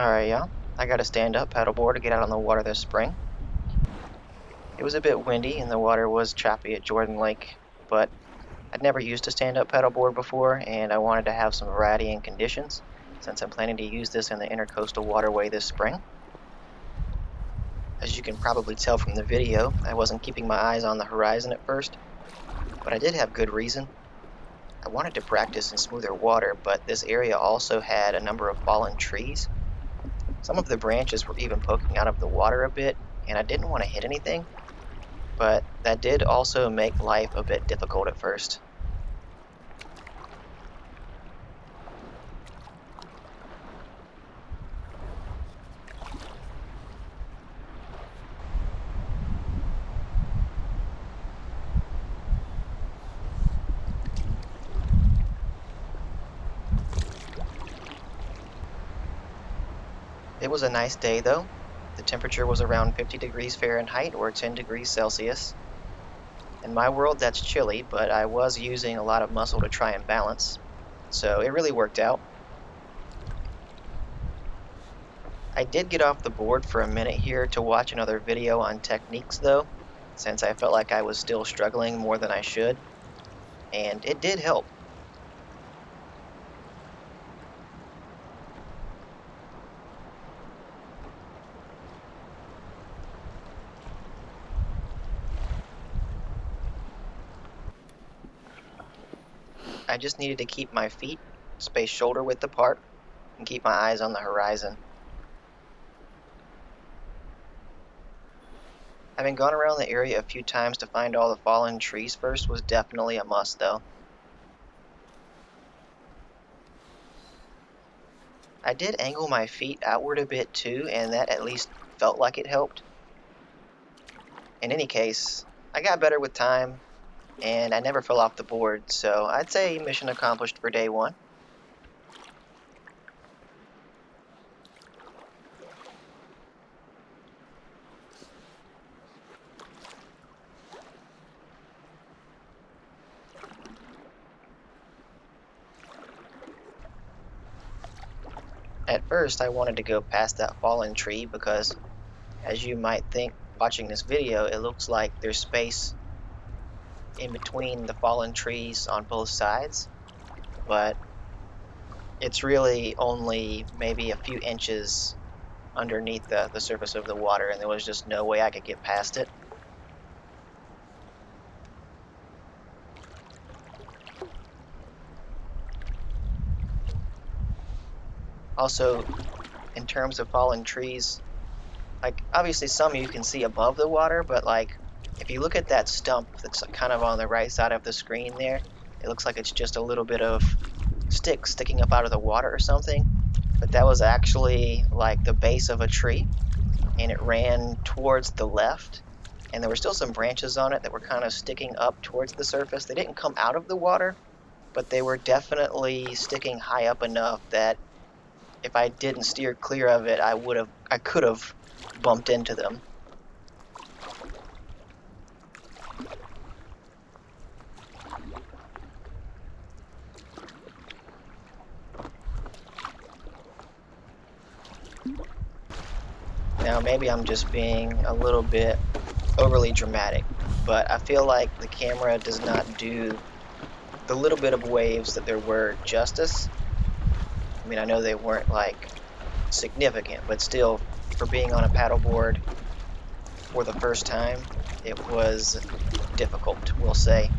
Alright, y'all. I got a stand-up paddleboard to get out on the water this spring. It was a bit windy and the water was choppy at Jordan Lake, but I'd never used a stand-up paddleboard before and I wanted to have some variety in conditions since I'm planning to use this in the intercoastal waterway this spring. As you can probably tell from the video, I wasn't keeping my eyes on the horizon at first, but I did have good reason. I wanted to practice in smoother water, but this area also had a number of fallen trees. Some of the branches were even poking out of the water a bit, and I didn't want to hit anything, but that did also make life a bit difficult at first. It was a nice day though. The temperature was around 50 degrees Fahrenheit or 10 degrees Celsius. In my world that's chilly, but I was using a lot of muscle to try and balance, so it really worked out. I did get off the board for a minute here to watch another video on techniques though, since I felt like I was still struggling more than I should, and it did help. I just needed to keep my feet spaced shoulder width apart and keep my eyes on the horizon. Having gone around the area a few times to find all the fallen trees first was definitely a must though. I did angle my feet outward a bit too, and that at least felt like it helped. In any case, I got better with time, and I never fell off the board, so I'd say mission accomplished for day one. At first, I wanted to go past that fallen tree because, as you might think watching this video, it looks like there's space in between the fallen trees on both sides, but it's really only maybe a few inches underneath the surface of the water, and there was just no way I could get past it. Also, in terms of fallen trees, like obviously some you can see above the water, but like if you look at that stump that's kind of on the right side of the screen there, it looks like it's just a little bit of stick sticking up out of the water or something, but that was actually like the base of a tree, and it ran towards the left, and there were still some branches on it that were kind of sticking up towards the surface. They didn't come out of the water, but they were definitely sticking high up enough that if I didn't steer clear of it, I could have bumped into them. Now maybe I'm just being a little bit overly dramatic, but I feel like the camera does not do the little bit of waves that there were justice. I mean, I know they weren't like significant, but still, for being on a paddleboard for the first time, it was difficult, we'll say.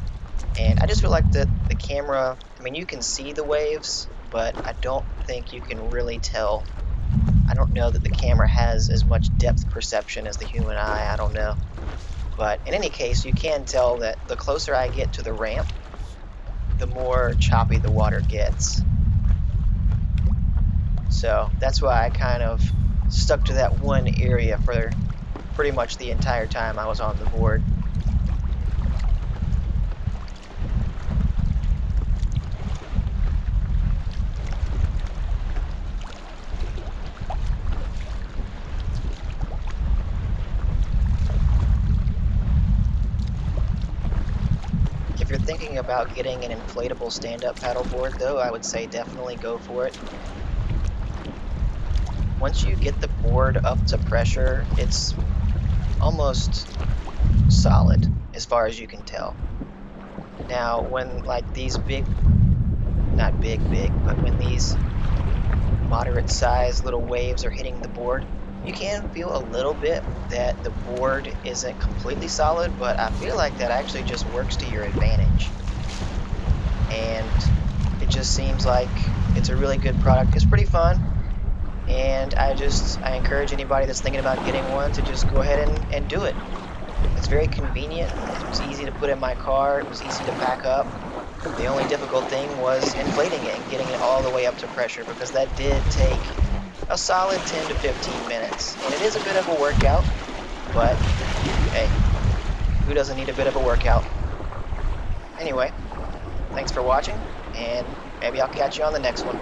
And I just feel like the camera, I mean, you can see the waves, but I don't think you can really tell. I don't know that the camera has as much depth perception as the human eye, I don't know. But in any case, you can tell that the closer I get to the ramp, the more choppy the water gets. So that's why I kind of stuck to that one area for pretty much the entire time I was on the board. If you're thinking about getting an inflatable stand-up paddleboard though, I would say definitely go for it. once you get the board up to pressure, it's almost solid as far as you can tell. Now, when like these big, not big, big, but when these moderate sized little waves are hitting the board, you can feel a little bit that the board isn't completely solid, but I feel like that actually just works to your advantage. And it just seems like it's a really good product. It's pretty fun. And I encourage anybody that's thinking about getting one to just go ahead and do it. It's very convenient. It was easy to put in my car. It was easy to pack up. The only difficult thing was inflating it and getting it all the way up to pressure, because that did take a solid 10 to 15 minutes. And it is a bit of a workout, but hey, who doesn't need a bit of a workout? Anyway, thanks for watching, and maybe I'll catch you on the next one.